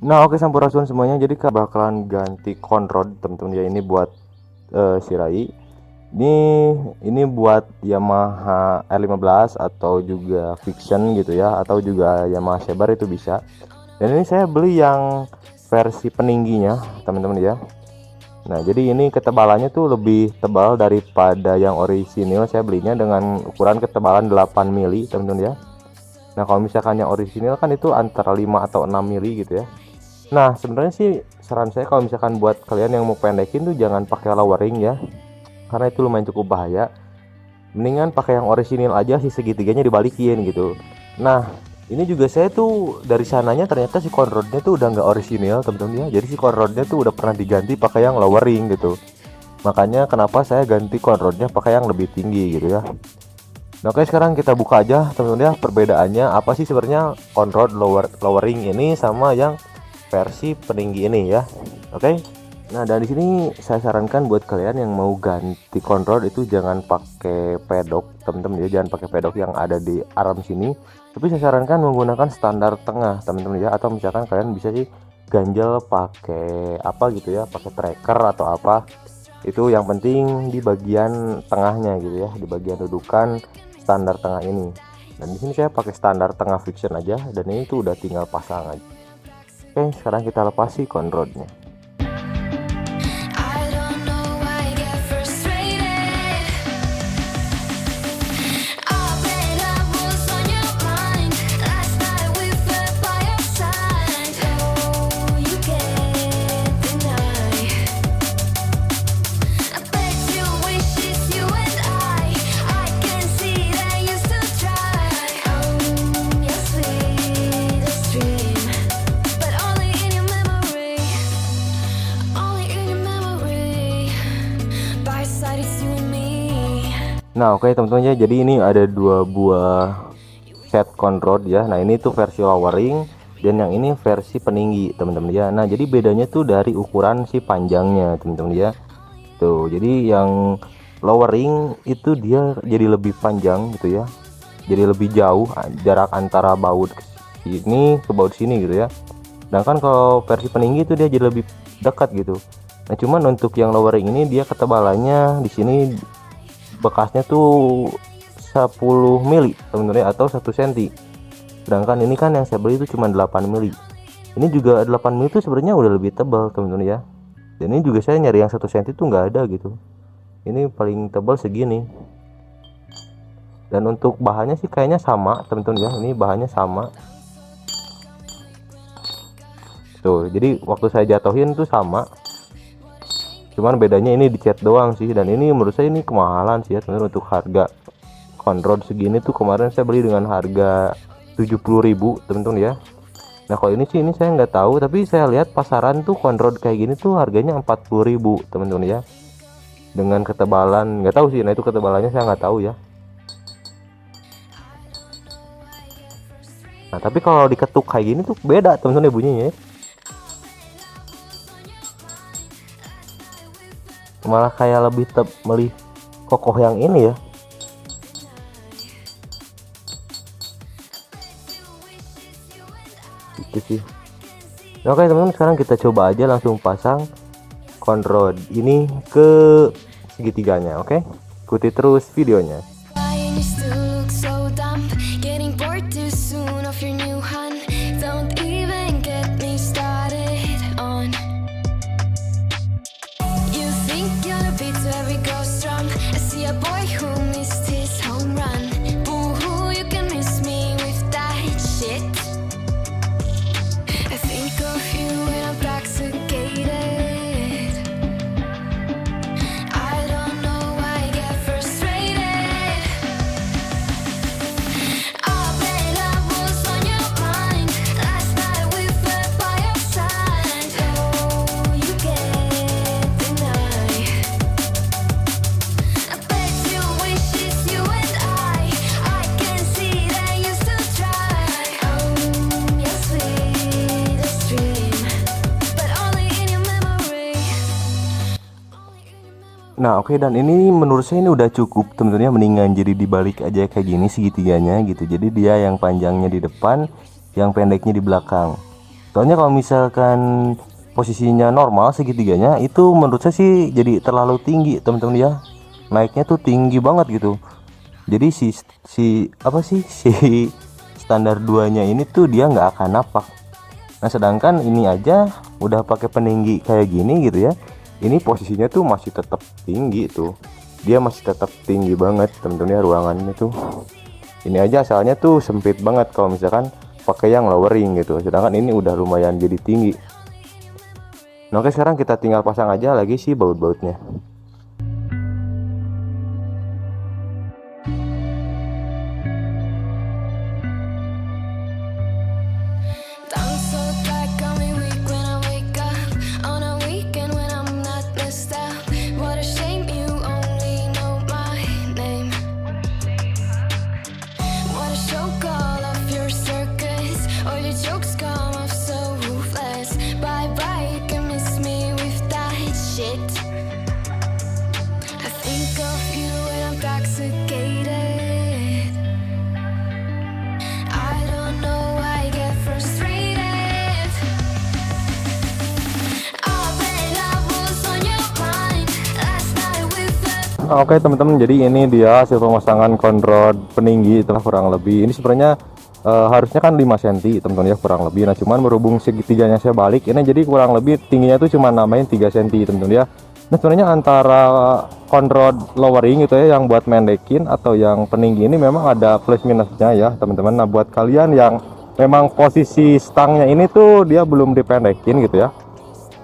Nah, oke sampurasun semuanya. Jadi Kak bakalan ganti control teman-teman ya, ini buat Shirai. Ini ini buat Yamaha R15 atau juga Vision gitu ya, atau juga Yamaha Saber itu bisa. Dan ini saya beli yang versi peningginya, teman-teman ya. Nah, jadi ini ketebalannya tuh lebih tebal daripada yang orisinil. Saya belinya dengan ukuran ketebalan 8 mili, teman-teman ya. Nah, kalau misalkan yang orisinil kan itu antara 5 atau 6 mili gitu ya. Nah, sebenarnya sih saran saya kalau misalkan buat kalian yang mau pendekin tuh jangan pakai lowering ya, karena itu lumayan cukup bahaya. Mendingan pakai yang orisinil aja, sih segitiganya dibalikin gitu. Nah, ini juga saya tuh dari sananya ternyata si conrodnya tuh udah nggak orisinil temen-temen ya. Jadi si conrodnya tuh udah pernah diganti pakai yang lowering gitu. Makanya kenapa saya ganti conrodnya pakai yang lebih tinggi gitu ya. Nah, oke, sekarang kita buka aja teman-teman ya perbedaannya apa sih sebenarnya conrod lowering ini sama yang versi peninggi ini ya. Oke. Nah, dan di sini saya sarankan buat kalian yang mau ganti conrod itu jangan pakai pedok, teman-teman ya, jangan pakai pedok yang ada di arm sini. Tapi saya sarankan menggunakan standar tengah, teman-teman ya, atau misalkan kalian bisa sih ganjel pakai apa gitu ya, pakai tracker atau apa. Itu yang penting di bagian tengahnya gitu ya, di bagian dudukan standar tengah ini. Dan di sini saya pakai standar tengah Vision aja, dan ini tuh udah tinggal pasang aja. Oke, sekarang kita lepas si conrodnya. Nah, oke teman-teman ya, jadi ini ada dua buah set control ya. Nah, ini tuh versi lowering dan yang ini versi peninggi teman-teman ya. Nah, jadi bedanya tuh dari ukuran si panjangnya teman-teman ya. Tuh, jadi yang lowering itu dia jadi lebih panjang gitu ya. Jadi lebih jauh jarak antara baut sini ke baut sini gitu ya. Sedangkan kalau versi peninggi itu dia jadi lebih dekat gitu. Nah, cuman untuk yang lowering ini dia ketebalannya di sini bekasnya tuh 10 mili teman-teman atau 1 cm. Sedangkan ini kan yang saya beli itu cuma 8 mili. Ini juga 8 mili itu sebenarnya udah lebih tebal teman-teman ya. Dan ini juga saya nyari yang 1 cm itu nggak ada gitu. Ini paling tebal segini. Dan untuk bahannya sih kayaknya sama teman-teman ya. Ini bahannya sama. Tuh, jadi waktu saya jatuhin tuh sama. Cuman bedanya ini dicat doang sih, dan ini menurut saya ini kemahalan sih ya teman-teman. Untuk harga conrod segini tuh kemarin saya beli dengan harga 70.000 teman-teman ya. Nah, kalau ini sih ini saya nggak tahu, tapi saya lihat pasaran tuh conrod kayak gini tuh harganya 40.000 teman-teman ya, dengan ketebalan nggak tahu sih. Nah, itu ketebalannya saya nggak tahu ya. Nah, tapi kalau diketuk kayak gini tuh beda teman-teman ya bunyinya ya. Malah kayak lebih kokoh yang ini ya. Itu sih. Nah, oke teman-teman, sekarang kita coba aja langsung pasang conrod ini ke segitiganya. Oke, ikuti terus videonya. Nah, oke, dan ini menurut saya ini udah cukup temen-temennya, mendingan jadi dibalik aja kayak gini segitiganya gitu. Jadi dia yang panjangnya di depan, yang pendeknya di belakang. Soalnya kalau misalkan posisinya normal segitiganya itu menurut saya sih jadi terlalu tinggi teman-teman ya. Naiknya tuh tinggi banget gitu. Jadi si apa sih si standar 2-nya ini tuh dia nggak akan napak. Nah sedangkan ini aja udah pakai peninggi kayak gini gitu ya, ini posisinya tuh masih tetap tinggi tuh, dia masih tetap tinggi banget teman-teman ya ruangannya tuh. Ini aja asalnya tuh sempit banget kalau misalkan pakai yang lowering gitu, sedangkan ini udah lumayan jadi tinggi. Nah oke, sekarang kita tinggal pasang aja lagi si baut-bautnya. Oke teman-teman, jadi ini dia hasil pemasangan konrod peninggi itulah kurang lebih. Ini sebenarnya harusnya kan 5 cm teman-teman ya kurang lebih. Nah cuman berhubung segitiganya saya balik ini, jadi kurang lebih tingginya tuh cuma nambahin 3 cm teman-teman ya. Nah sebenarnya antara konrod lowering gitu ya yang buat mendekin atau yang peninggi ini memang ada plus minusnya ya teman-teman. Nah buat kalian yang memang posisi stangnya ini tuh dia belum dipendekin gitu ya,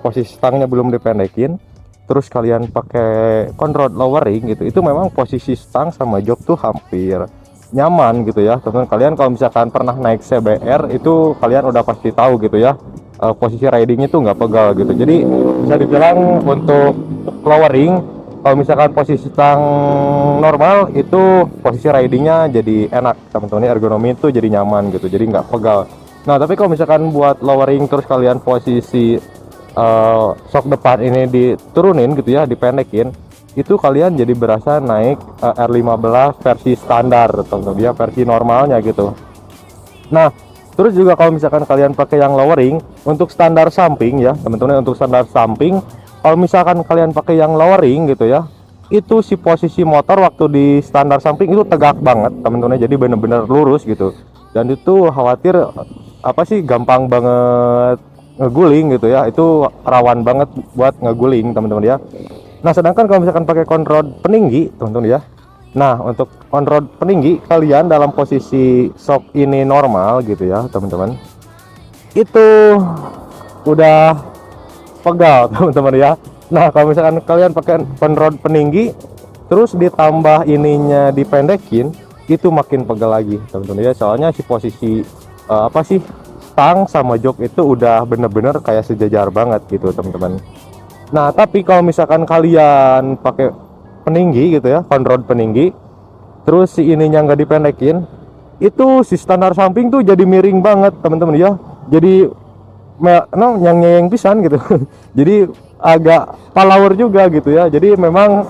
posisi stangnya belum dipendekin, terus kalian pakai konrod lowering gitu, itu memang posisi stang sama jok tuh hampir nyaman gitu ya teman-teman. Kalian kalau misalkan pernah naik CBR itu kalian udah pasti tahu gitu ya, posisi ridingnya tuh nggak pegal gitu. Jadi bisa dibilang untuk lowering kalau misalkan posisi stang normal itu posisi ridingnya jadi enak teman-teman, ergonomi itu jadi nyaman gitu, jadi nggak pegal. Nah tapi kalau misalkan buat lowering terus kalian posisi sok depan ini diturunin gitu ya, dipendekin, itu kalian jadi berasa naik R15 versi standar teman-teman ya, versi normalnya gitu. Nah terus juga kalau misalkan kalian pakai yang lowering untuk standar samping ya teman-teman, untuk standar samping kalau misalkan kalian pakai yang lowering gitu ya, itu si posisi motor waktu di standar samping itu tegak banget teman-teman, jadi bener-bener lurus gitu, dan itu khawatir apa sih gampang banget ngeguling gitu ya, itu rawan banget buat ngeguling teman-teman ya. Nah sedangkan kalau misalkan pakai konrod peninggi teman-teman ya, nah untuk konrod peninggi kalian dalam posisi shock ini normal gitu ya teman-teman, itu udah pegal teman-teman ya. Nah kalau misalkan kalian pakai konrod peninggi terus ditambah ininya dipendekin, itu makin pegal lagi teman-teman ya, soalnya si posisi apa sih stang sama jok itu udah bener-bener kayak sejajar banget gitu teman-teman. Nah tapi kalau misalkan kalian pakai peninggi gitu ya, konrod peninggi, terus si ininya nggak dipendekin, itu si standar samping tuh jadi miring banget teman-teman ya, jadi yang pisan gitu jadi agak palawur juga gitu ya. Jadi memang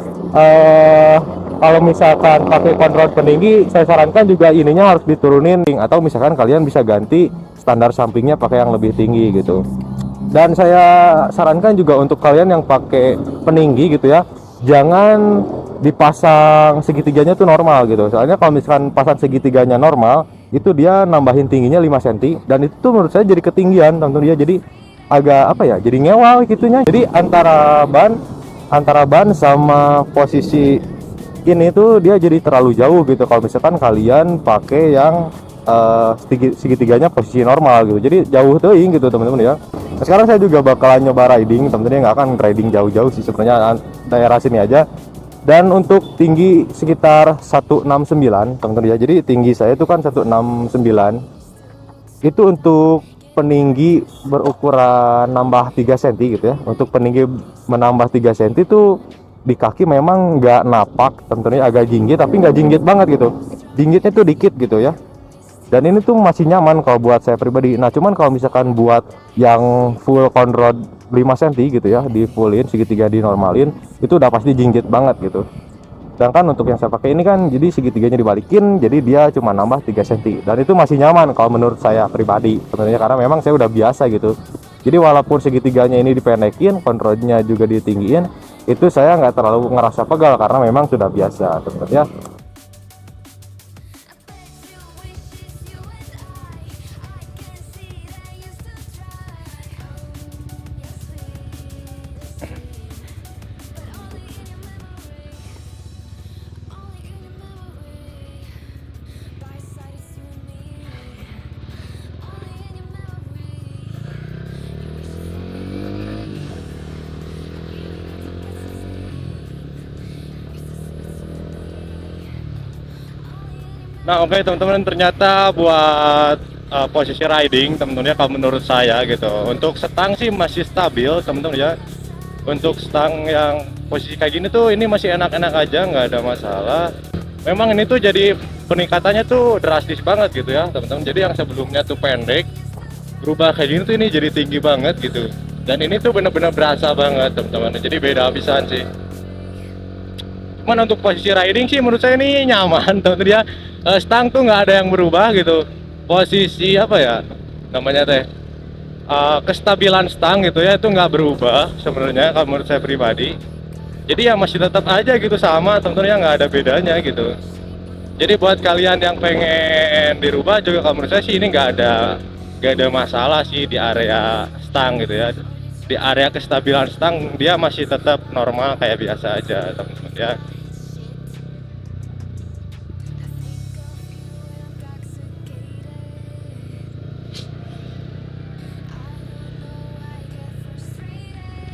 kalau misalkan pakai konrod peninggi saya sarankan juga ininya harus diturunin, atau misalkan kalian bisa ganti standar sampingnya pakai yang lebih tinggi gitu. Dan saya sarankan juga untuk kalian yang pakai peninggi gitu ya, jangan dipasang segitiganya tuh normal gitu, soalnya kalau misalkan pasang segitiganya normal itu dia nambahin tingginya 5 cm, dan itu tuh menurut saya jadi ketinggian teman-teman ya, jadi agak apa ya, jadi ngewal gitunya. Jadi antara ban sama posisi ini tuh dia jadi terlalu jauh gitu kalau misalkan kalian pakai yang segitiganya posisi normal gitu, jadi jauh tuh gitu teman-teman ya. Nah, sekarang saya juga bakalan nyoba riding teman-teman ya, nggak akan riding jauh-jauh sih sebenarnya, daerah sini aja. Dan untuk tinggi sekitar 169 teman-teman ya, jadi tinggi saya itu kan 169, itu untuk peninggi berukuran nambah 3 cm gitu ya. Untuk peninggi menambah 3 cm itu di kaki memang nggak napak tentunya, agak jinggit tapi nggak jinggit banget gitu, jinggitnya tuh dikit gitu ya. Dan ini tuh masih nyaman kalau buat saya pribadi. Nah cuman kalau misalkan buat yang full konrod 5 cm gitu ya, di fullin segitiga dinormalin, itu udah pasti jinggit banget gitu. Sedangkan untuk yang saya pakai ini kan jadi segitiganya dibalikin, jadi dia cuma nambah 3 cm dan itu masih nyaman kalau menurut saya pribadi sebenarnya, karena memang saya udah biasa gitu. Jadi walaupun segitiganya ini dipendekin, kontrolnya juga ditinggiin, itu saya nggak terlalu ngerasa pegal karena memang sudah biasa teman-teman ya. Nah oke teman-teman, ternyata buat posisi riding teman-teman ya, kalau menurut saya gitu, untuk stang sih masih stabil teman-teman ya. Untuk stang yang posisi kayak gini tuh ini masih enak-enak aja, nggak ada masalah. Memang ini tuh jadi peningkatannya tuh drastis banget gitu ya teman-teman. Jadi yang sebelumnya tuh pendek berubah kayak gini tuh ini jadi tinggi banget gitu. Dan ini tuh bener-bener berasa banget teman-teman. Jadi beda habisan sih. Cuman untuk posisi riding sih menurut saya ini nyaman teman-teman ya. Stang tuh nggak ada yang berubah gitu. Posisi apa ya namanya teh, kestabilan stang gitu ya, itu nggak berubah sebenarnya kalau menurut saya pribadi. Jadi ya masih tetap aja gitu sama teman-teman ya, nggak ada bedanya gitu. Jadi buat kalian yang pengen dirubah juga kalau menurut saya sih ini nggak ada masalah sih di area stang gitu ya. Di area kestabilan stang dia masih tetap normal kayak biasa aja teman-teman ya.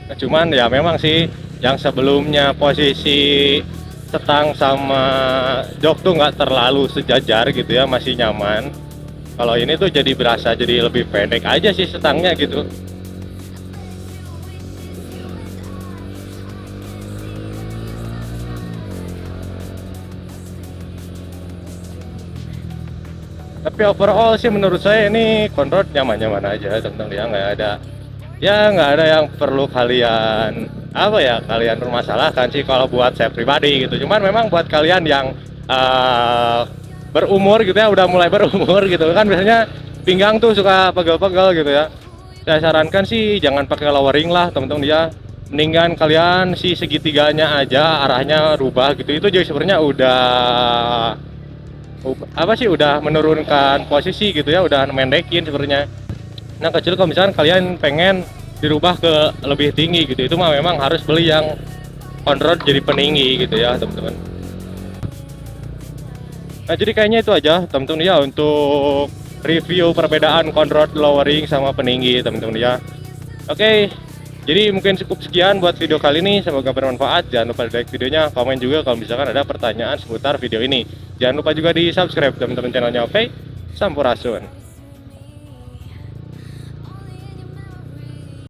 Nah, cuman ya memang sih yang sebelumnya posisi setang sama jok tuh nggak terlalu sejajar gitu ya, masih nyaman. Kalau ini tuh jadi berasa jadi lebih pendek aja sih setangnya gitu. Tapi overall sih menurut saya ini control nyaman-nyaman aja teman-teman ya, nggak ada yang perlu kalian apa ya kalian permasalahkan sih kalau buat saya pribadi gitu. Cuman memang buat kalian yang berumur gitu ya, udah mulai berumur gitu kan, biasanya pinggang tuh suka pegel-pegel gitu ya, saya sarankan sih jangan pakai lowering lah teman-teman ya. Mendingan kalian si segitiganya aja arahnya rubah gitu, itu juga sebenarnya udah apa sih, udah menurunkan posisi gitu ya, udah mendekin sebenarnya. Nah kecil kalau misalkan kalian pengen dirubah ke lebih tinggi gitu, itu mah memang harus beli yang on road jadi peninggi gitu ya teman-teman. Nah jadi kayaknya itu aja teman-teman ya untuk review perbedaan conrod lowering sama peninggi teman-teman ya. Oke, jadi mungkin cukup sekian buat video kali ini, semoga bermanfaat. Jangan lupa like videonya, komen juga kalau misalkan ada pertanyaan seputar video ini. Jangan lupa juga di subscribe teman-teman channelnya. Oke, sampurasun.